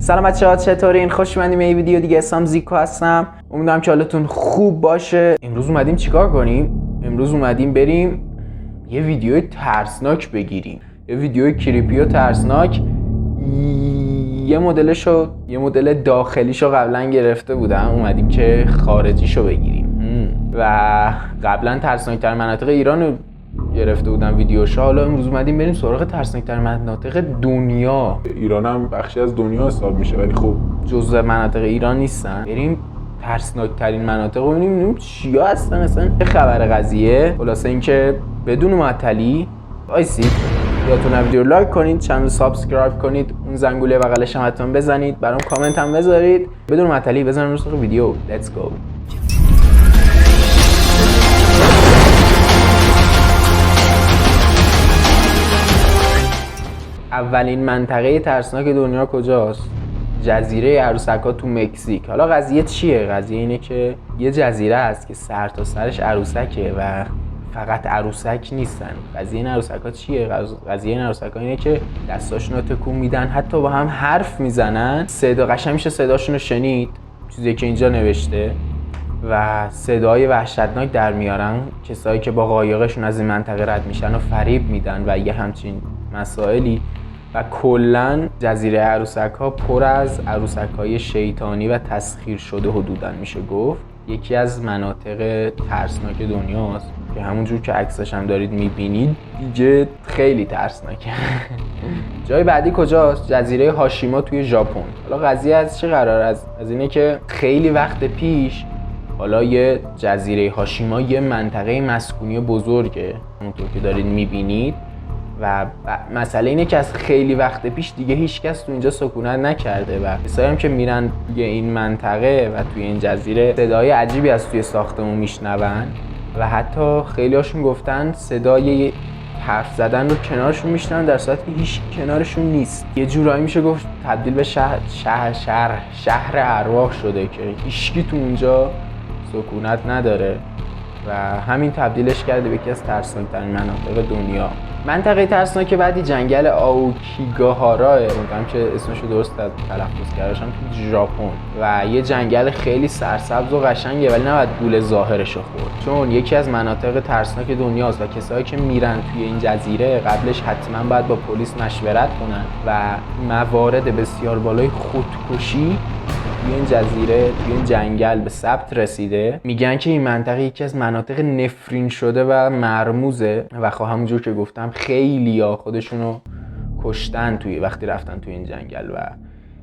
سلام بچه‌ها، چطورین؟ خوش اومدین به این ویدیو دیگه. اسلام زیکو هستم. امیدوارم که حالتون خوب باشه. امروز اومدیم چیکار کنیم؟ امروز اومدیم بریم یه ویدیو ترسناک بگیریم. یه ویدیو کریپی و ترسناک. یه مدل داخلیشو قبلا گرفته بودم، اومدیم که خارجیشو بگیریم. و قبلا ترسناک‌ترین مناطق ایران رو گرفته بودم ویدیوشو. حالا امروز اومدیم بریم سراغ ترسناک‌ترین مناطق دنیا. ایران هم بخشی از دنیا حساب میشه ولی خب جزء مناطق ایران نیستن. بریم ترسناک‌ترین مناطق رو ببینیم چیا هستن، اصلا چه خبر قضیه. خلاصه اینکه بدون معطلی وایسید، یادتون ویدیو رو لایک کنید، چنل سابسکرایب کنید، اون زنگوله بغلش هم حتما بزنید، برام کامنت هم بذارید. بدون معطلی بزنیم رو سراغ ویدیو. لیتس گو. اولین منطقه ترسناک دنیا کجاست؟ جزیره عروسک‌ها تو مکزیک. حالا قضیه چیه؟ قضیه اینه که یه جزیره هست که سر تا سرش عروسکه و فقط عروسک نیستن. قضیه این عروسک‌ها چیه؟ قضیه این عروسک‌ها اینه که دستاشون رو تکون میدن، حتی با هم حرف میزنن. صدا قشنگ میشه صداشون رو شنید، چیزی که اینجا نوشته، و صدای وحشتناک در میارن کسایی که با قایقشون از این منطقه رد میشن و فریب میدن و یه همچین مسائلی. و کلن جزیره عروسک‌ها پر از عروسک‌های شیطانی و تسخیر شده حدوداً میشه گفت. یکی از مناطق ترسناک دنیاست که همونجور که عکسش هم دارید میبینید دیگه خیلی ترسناکه. جای بعدی کجاست؟ جزیره هاشیما توی ژاپن. حالا قضیه از چه قرار؟ از اینه که خیلی وقت پیش حالا یه جزیره هاشیما یه منطقه مسکونی بزرگه همونطور که دارید میبینید و مسئله اینه که از خیلی وقت پیش دیگه هیچ کس تو اینجا سکونت نکرده و کسایی هم که میرن توی این منطقه و توی این جزیره صدای عجیبی از توی ساختمون میشنون و حتی خیلی هاشون گفتن صدای حرف زدن رو کنارشون میشنن در صورتی که هیچ کنارشون نیست. یه جورایی میشه گفت تبدیل به شهر ارواح شده که هیچکی تو اونجا سکونت نداره و همین تبدیلش کرده به یکی از ترسناک‌ترین مناطق دنیا. منطقه ترسناک بعدی جنگل آوکیگاهارا، امیدوارم که اسمش رو درست تلفظ کردم، تو ژاپن و یه جنگل خیلی سرسبز و قشنگه ولی نباید گول ظاهرش رو خورد، چون یکی از مناطق ترسناک دنیاست و کسایی که میرن توی این جزیره قبلش حتما باید با پلیس مشورت کنن و موارد بسیار بالای خودکشی توی این جزیره، توی این جنگل به ثبت رسیده. میگن که این منطقه یکی از مناطق نفرین شده و مرموزه و همونجور که گفتم خیلیا خودشونو کشتن وقتی رفتن توی این جنگل و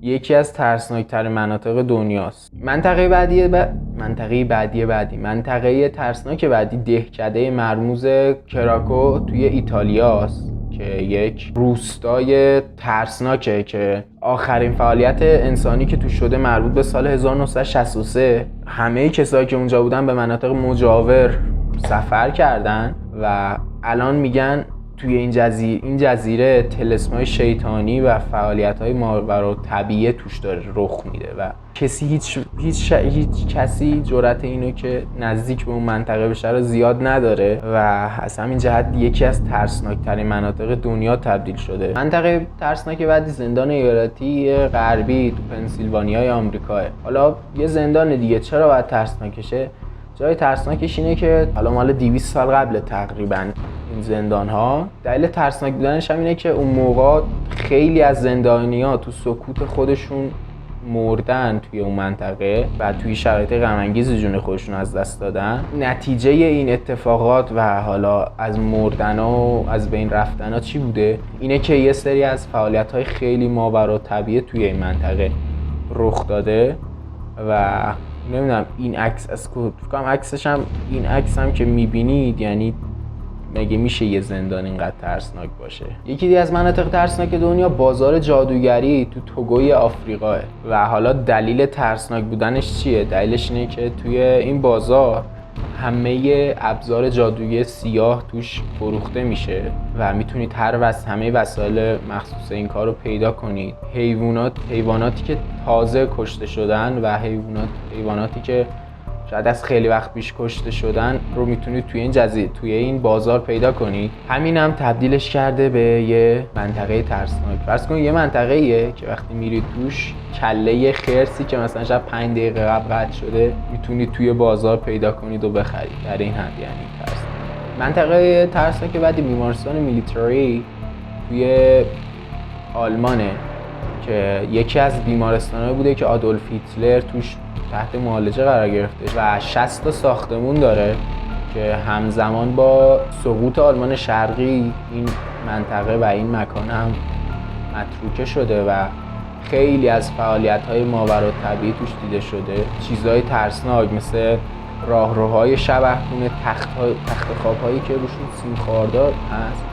یکی از ترسناک‌ترین مناطق دنیاست. منطقه بعدی ترسناک بعدی دهکده مرموز کراکو توی ایتالیاست که یک روستای ترسناکه که آخرین فعالیت انسانی که تو شده مربوط به سال 1963. همه کسایی که اونجا بودن به مناطق مجاور سفر کردن و الان میگن توی این جزیره طلسم‌های شیطانی و فعالیت‌های ماورا طبیعی توش داره رخ میده و هیچ کسی جرأت اینو که نزدیک به اون منطقه بشه رو زیاد نداره و از همین جهت یکی از ترسناک‌ترین مناطق دنیا تبدیل شده. منطقه ترسناک بعدی زندان ایالتی غربی تو پنسیلوانیای آمریکاه. حالا یه زندان دیگه چرا باید ترسناکشه؟ جای ترسناکش اینه که حالا مال 200 سال قبل تقریبا این زندان ها. دلیل ترسناک بودنش هم اینه که اون موقع خیلی از زندانی‌ها تو سکوت خودشون مردن توی اون منطقه و توی شرایط غم انگیز جون خودشون از دست دادن. نتیجه این اتفاقات و حالا از مردن‌ها و از بین رفتن‌ها چی بوده؟ اینه که یه سری از فعالیت‌های خیلی ماورا طبیعی توی این منطقه رخ داده و نمیدونم این عکس از کدوم عکسش هم این عکس هم که میبینید، یعنی مگه میشه یه زندان اینقدر ترسناک باشه؟ یکی دیگه از مناطق ترسناک دنیا بازار جادوگری تو توگوی آفریقاه و حالا دلیل ترسناک بودنش چیه؟ دلیلش اینه که توی این بازار همه ابزار جادویی سیاه توش فروخته میشه و میتونید همه وسایل مخصوص این کار رو پیدا کنید. حیواناتی که تازه کشته شدن و حیواناتی که شاید از خیلی وقت پیش کشته شدن رو میتونید توی این بازار پیدا کنید. همین هم تبدیلش کرده به یه منطقه ترسناک. فرض کنید یه منطقه‌ایه که وقتی میرید توش کله خرسی که مثلا شاید 5 دقیقه قبل قطع شده میتونید توی بازار پیدا کنید و بخرید. در این حد یعنی ترسناک. منطقه ترسناک بعدی بیمارستان میلیتاری توی آلمانه که یکی از بیمارستان‌ها بوده که آدولف هیتلر توش تحت معالجه قرار گرفته و 60 تا ساختمون داره که همزمان با سقوط آلمان شرقی این منطقه و این مکان هم متروکه شده و خیلی از فعالیت‌های ماورالطبیعی توش دیده شده. چیزهای ترسناک مثل راهروهای شبحگونه، تخت خواب‌هایی که روشون سیم خاردار هست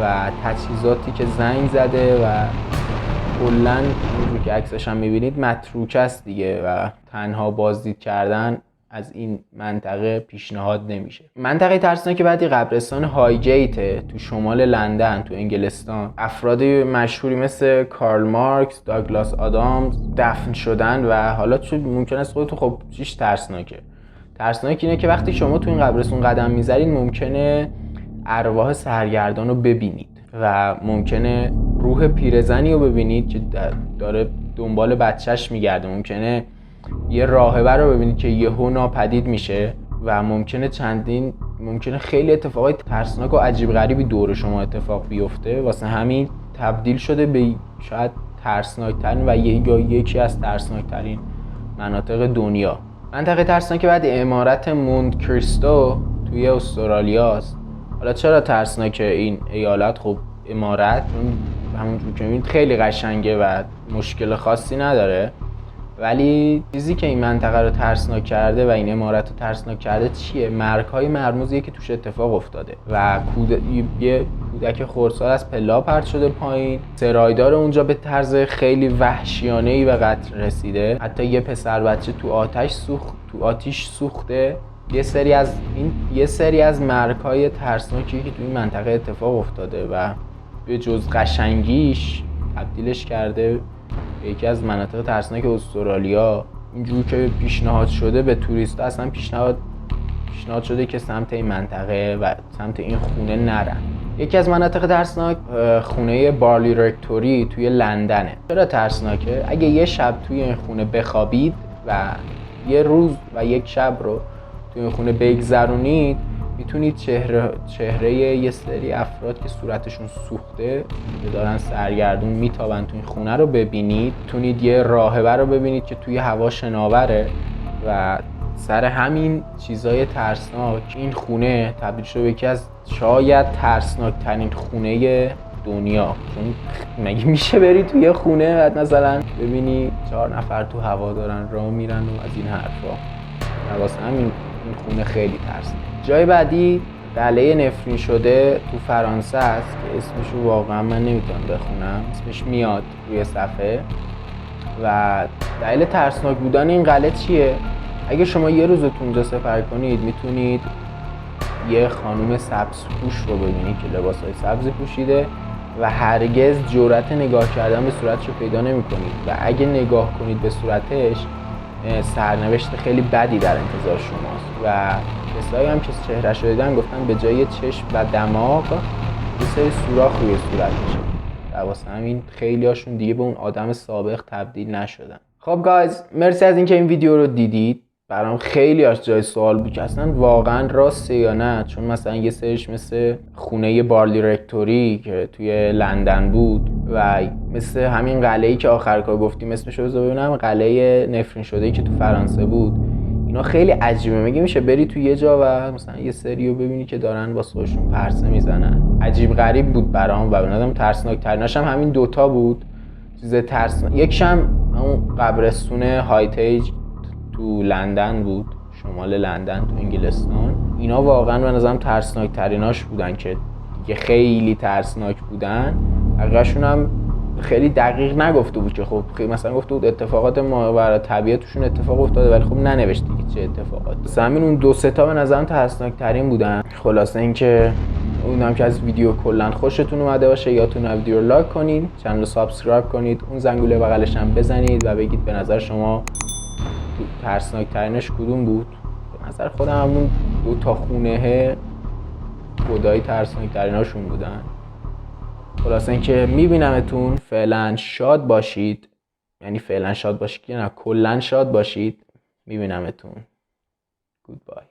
و تجهیزاتی که زنگ زده و کلاً اونجور که عکسش هم می‌بینید متروکه است دیگه و تنها بازدید کردن از این منطقه پیشنهاد نمیشه. منطقه ترسناک بعدی قبرستان هایگیت تو شمال لندن تو انگلستان. افراد مشهوری مثل کارل مارکس، داگلاس آدامز دفن شدن و حالا چون ممکن است خودتون خب چیش ترسناکه. ترسناک اینه که وقتی شما تو این قبرستون قدم میذارید ممکنه ارواح سرگردان رو ببینید و ممکنه روح پیرزنی رو ببینید که داره دنبال بچهش میگرده. ممکنه یه راهبه رو ببینید که یهو ناپدید میشه و ممکنه خیلی اتفاقای ترسناک و عجیب غریبی دور شما اتفاق بیفته. واسه همین تبدیل شده به شاید ترسناکترین و یکی از ترسناکترین مناطق دنیا. منطقه ترسناک بعد امارت مونت کریستو توی استرالیاست. حالا چرا ترسناک این ایالت؟ خب امارت همونجور که میبینید خیلی قشنگه و مشکل خاصی نداره، ولی چیزی که این منطقه رو ترسناک کرده و این امارت رو ترسناک کرده چیه؟ مرگ‌های مرموزیه که توش اتفاق افتاده و یه کودک خردسال از پلا پرت شده پایین. سرایدار اونجا به طرز خیلی وحشیانه‌ای به قتل رسیده. حتی یه پسر بچه تو آتیش سوخته. یه سری از مرگ‌های ترسناکی که تو این منطقه اتفاق افتاده و به جز قشنگیش تبدیلش کرده یکی از مناطق ترسناک استرالیا. اینجور که پیشنهاد شده به توریست‌ها اصلا پیشنهاد شده که سمت این منطقه و سمت این خونه نرن. یکی از مناطق ترسناک خونه بارلی رکتوری توی لندنه. چرا ترسناکه؟ اگه یه شب توی این خونه بخوابید و یه روز و یک شب رو توی این خونه بگذرونید میتونید چهره یه سری افراد که صورتشون سوخته که دارن سرگردون میتابن توی این خونه رو ببینید. میتونید یه راهبه رو ببینید که توی هوا شناوره و سر همین چیزای ترسناک این خونه تبدیل شده به یکی از شاید ترسناک ترین خونه دنیا. چون مگه میشه بری توی خونه بعد مثلا ببینی 4 نفر تو هوا دارن راه میرن و از این حرفا؟ واسه همین این خونه خیلی ترسناک. جای بعدی قلعه نفرین شده تو فرانسه است که اسمشو واقعا من نمیتونم بخونم، اسمش میاد روی صفحه. و دلیل ترسناک بودن این قلعه چیه؟ اگه شما یه روز تو اونجا سفر کنید میتونید یه خانم سبزپوش رو ببینید که لباسای سبزی پوشیده و هرگز جرأت نگاه کردن به صورتش رو پیدا نمی‌کنید و اگه نگاه کنید به صورتش سرنوشت خیلی بدی در انتظار شماست. و کسایی هم که چهره‌شو دیدن گفتن به جای چشم و دماغ یه سری سوراخ روی صورتشه و واسه همین خیلی هاشون دیگه به اون آدم سابق تبدیل نشدن. خب گایز، مرسی از اینکه این ویدیو رو دیدید. برام خیلی از جای سوال بود که اصلا واقعا راسته یا نه، چون مثلا یه سریش مثل خونه بارلی رکتوری که توی لندن بود و مثل همین قلعه‌ای که آخر کار گفتیم اسمشو بذار ببینم، قلعه نفرین شده‌ای که تو فرانسه بود. اینا خیلی عجیبه. مگه میشه بری تو یه جا و مثلا یه سریو ببینی که دارن با خودشون پرسه میزنن؟ عجیب غریب بود برام و به نظرم ترسناک تریناش هم همین دوتا بود. چیز ترسناک یکشم اون قبرستون هایتیج تو لندن بود، شمال لندن تو انگلستان. اینا واقعا به نظرم ترسناک تریناش بودن که دیگه خیلی ترسناک بودن. حقیقتشون هم خیلی دقیق نگفته بود که خب مثلا گفته بود اتفاقات ماورالطبیعی توشون اتفاق افتاده، ولی خب ننوشت دیگه چه اتفاقات. همین اون دو سه تا به نظرم ترسناک ترین بودن. خلاصه اینکه امیدوارم که از ویدیو کلا خوشتون اومده باشه. یادتون ویدیو رو لایک کنید، چنل رو سابسکرایب کنید، اون زنگوله بغلش هم بزنید و بگید به نظر شما ترسناک ترینش کدوم بود. نظر خودم همون 2 تا خونه خدایی ترسناک تریناشون بودن. خلاصه اینکه میبینمتون. فعلا شاد باشید، یعنی فعلا شاد باشید که نه، کلا شاد باشید. میبینمتون. گودبای.